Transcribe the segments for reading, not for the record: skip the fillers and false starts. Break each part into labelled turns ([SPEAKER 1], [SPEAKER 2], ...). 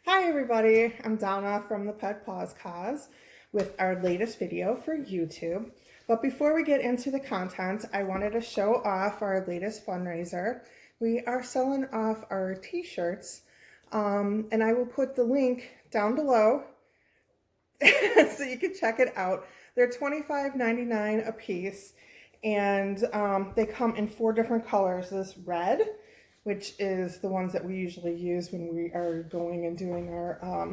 [SPEAKER 1] Hi everybody, I'm Donna from the Pet Paws Cause with our latest video for YouTube. But before we get into the content, I wanted to show off our latest fundraiser. We are selling off our t-shirts, and I will put the link down below so you can check it out. They're $25.99 a piece, and they come in 4 different colors. This red, which is the ones that we usually use when we are going and doing our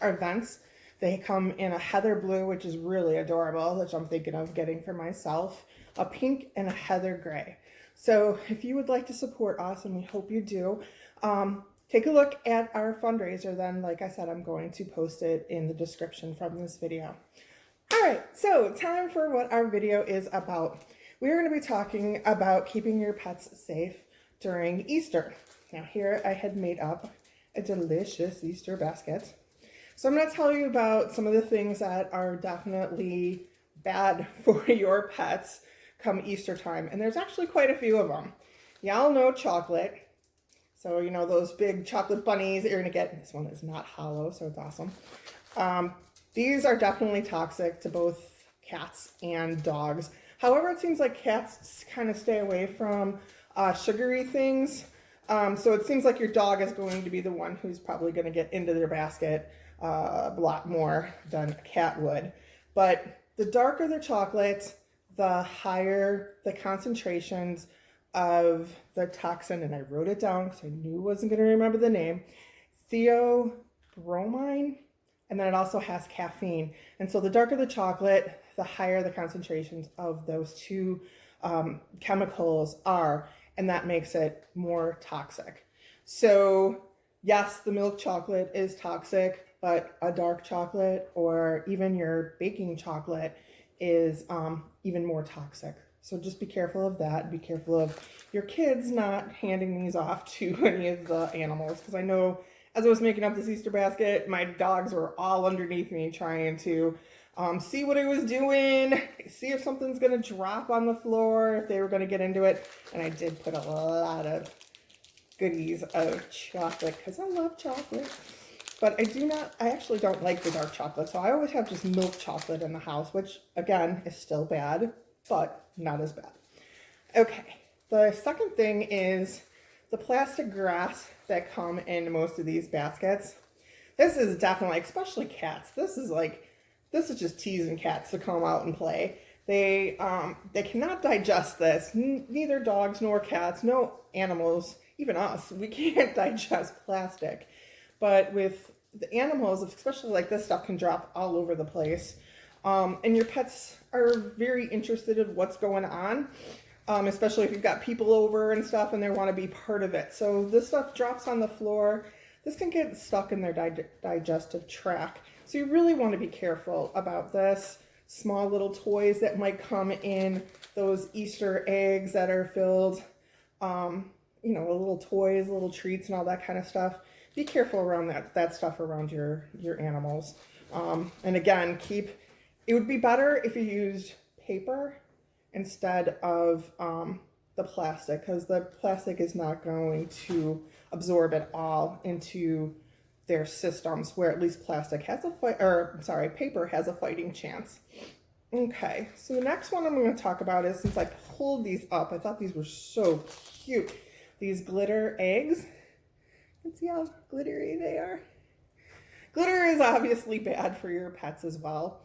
[SPEAKER 1] events. They come in a heather blue, which is really adorable, which I'm thinking of getting for myself, a pink, and a heather gray. So if you would like to support us, and we hope you do, take a look at our fundraiser. Then, like I said, I'm going to post it in the description from this video. All right, so time for what our video is about. We're going to be talking about keeping your pets safe during Easter. Now here I had made up a delicious Easter basket. So I'm going to tell you about some of the things that are definitely bad for your pets come Easter time. And there's actually quite a few of them. Y'all know chocolate. So, you know, those big chocolate bunnies that you're going to get. This one is not hollow, so it's awesome. These are definitely toxic to both cats and dogs. However, it seems like cats kind of stay away from sugary things. So it seems like your dog is going to be the one who's probably going to get into their basket a lot more than a cat would. But the darker the chocolate, the higher the concentrations of the toxin, and I wrote it down because I knew I wasn't going to remember the name, theobromine, and then it also has caffeine. And so the darker the chocolate, the higher the concentrations of those two chemicals are, and that makes it more toxic. So yes, the milk chocolate is toxic, but a dark chocolate or even your baking chocolate is even more toxic. So just be careful of that. Be careful of your kids not handing these off to any of the animals, because I know as I was making up this Easter basket, my dogs were all underneath me trying to see what I was doing, see if something's going to drop on the floor, if they were going to get into it. And I did put a lot of goodies of chocolate because I love chocolate. But I actually don't like the dark chocolate. So I always have just milk chocolate in the house, which again is still bad, but not as bad. Okay, the second thing is the plastic grass that come in most of these baskets. This is definitely, especially cats, this is just teasing cats to come out and play. They cannot digest this. Neither dogs nor cats, no animals, even us, we can't digest plastic. But with the animals, especially like this stuff can drop all over the place. And your pets are very interested in what's going on, especially if you've got people over and stuff and they want to be part of it. So this stuff drops on the floor. This can get stuck in their digestive tract. So you really want to be careful about this. Small little toys that might come in those Easter eggs that are filled, you know, little toys, little treats and all that kind of stuff. Be careful around that stuff around your animals. And again, it would be better if you used paper instead of the plastic, because the plastic is not going to absorb it all into their systems, where at least paper has a fighting chance. Okay, so the next one I'm going to talk about is, since I pulled these up, I thought these were so cute. These glitter eggs. Let's see how glittery they are. Glitter is obviously bad for your pets as well.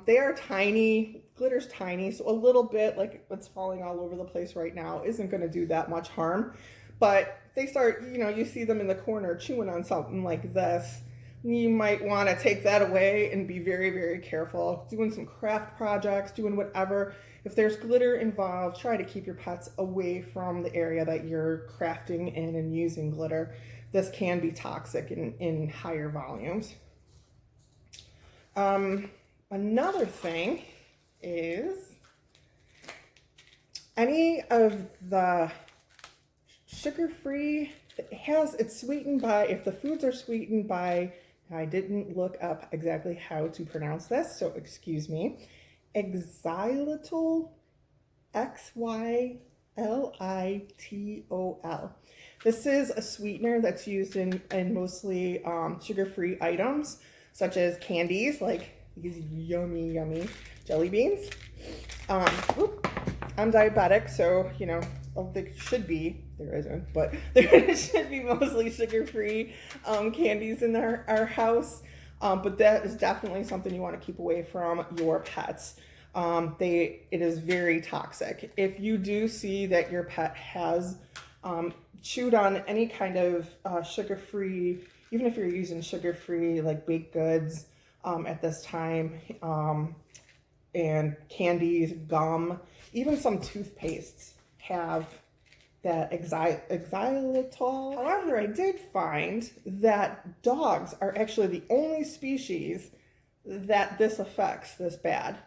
[SPEAKER 1] They are tiny. Glitter's tiny, so a little bit, like what's falling all over the place right now, isn't going to do that much harm. But they start, you know, you see them in the corner chewing on something like this. You might want to take that away and be very, very careful. Doing some craft projects, doing whatever. If there's glitter involved, try to keep your pets away from the area that you're crafting in and using glitter. This can be toxic in higher volumes. Another thing is any of the sugar-free, it's sweetened by, if the foods are sweetened by, I didn't look up exactly how to pronounce this, so excuse me, xylitol, Xylitol. This is a sweetener that's used in mostly sugar-free items, such as candies, like these yummy, yummy jelly beans. Whoop, I'm diabetic, so, you know, there should be, there isn't, but there should be mostly sugar-free candies in our house. But that is definitely something you want to keep away from your pets. It is very toxic. If you do see that your pet has chewed on any kind of sugar-free, even if you're using sugar-free like baked goods at this time, and candies, gum, even some toothpastes have that xylitol. However, I did find that dogs are actually the only species that this affects this bad.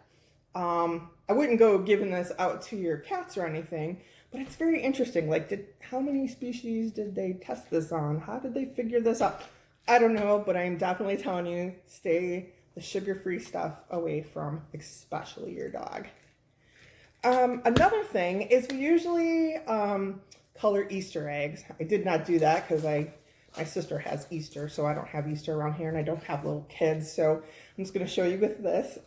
[SPEAKER 1] I wouldn't go giving this out to your cats or anything, but it's very interesting. Like, how many species did they test this on? How did they figure this out? I don't know, but I'm definitely telling you, stay the sugar-free stuff away from, especially your dog. Another thing is we usually color Easter eggs. I did not do that because my sister has Easter, so I don't have Easter around here, and I don't have little kids. So I'm just going to show you with this.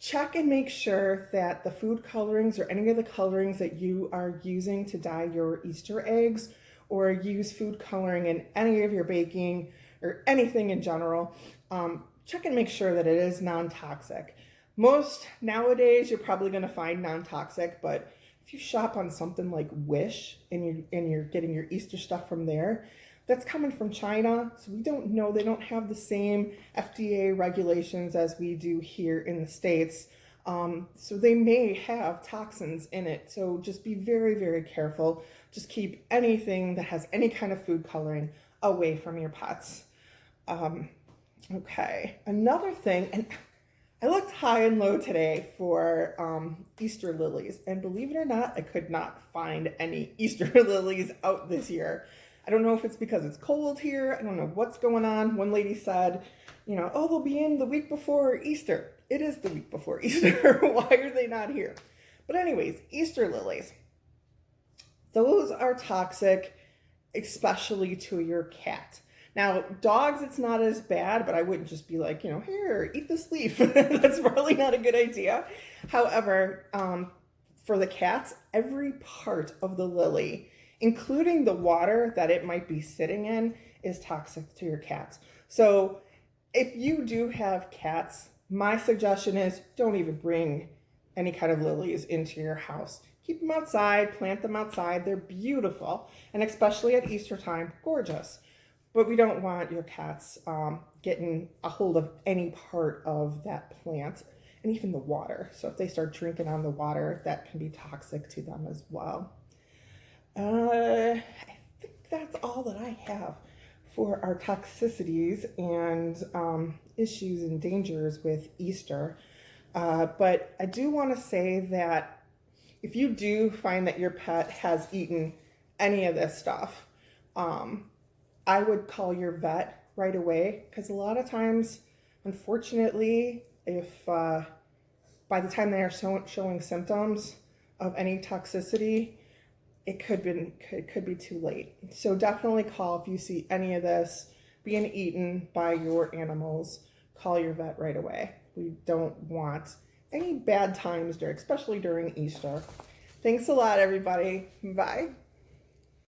[SPEAKER 1] Check and make sure that the food colorings or any of the colorings that you are using to dye your Easter eggs, or use food coloring in any of your baking or anything in general, check and make sure that it is non-toxic. Most nowadays you're probably going to find non-toxic, but if you shop on something like Wish and you're getting your Easter stuff from there, that's coming from China, so we don't know, they don't have the same FDA regulations as we do here in the States. So they may have toxins in it, so just be very, very careful. Just keep anything that has any kind of food coloring away from your pets. Okay, another thing, and I looked high and low today for Easter lilies, and believe it or not, I could not find any Easter lilies out this year. I don't know if it's because it's cold here. I don't know what's going on. One lady said, you know, oh, they'll be in the week before Easter. It is the week before Easter. Why are they not here? But anyways, Easter lilies. Those are toxic, especially to your cat. Now, dogs, it's not as bad, but I wouldn't just be like, you know, here, eat this leaf. That's probably not a good idea. However, for the cats, every part of the lily, including the water that it might be sitting in, is toxic to your cats. So if you do have cats, my suggestion is don't even bring any kind of lilies into your house. Keep them outside, plant them outside. They're beautiful, and especially at Easter time, gorgeous. But we don't want your cats getting a hold of any part of that plant, and even the water. So if they start drinking on the water, that can be toxic to them as well. I think that's all that I have for our toxicities and issues and dangers with Easter. But I do want to say that if you do find that your pet has eaten any of this stuff, I would call your vet right away, because a lot of times, unfortunately, if by the time they are showing symptoms of any toxicity, it could be too late. So definitely call if you see any of this being eaten by your animals. Call your vet right away. We don't want any bad times, especially during Easter. Thanks a lot, everybody. Bye.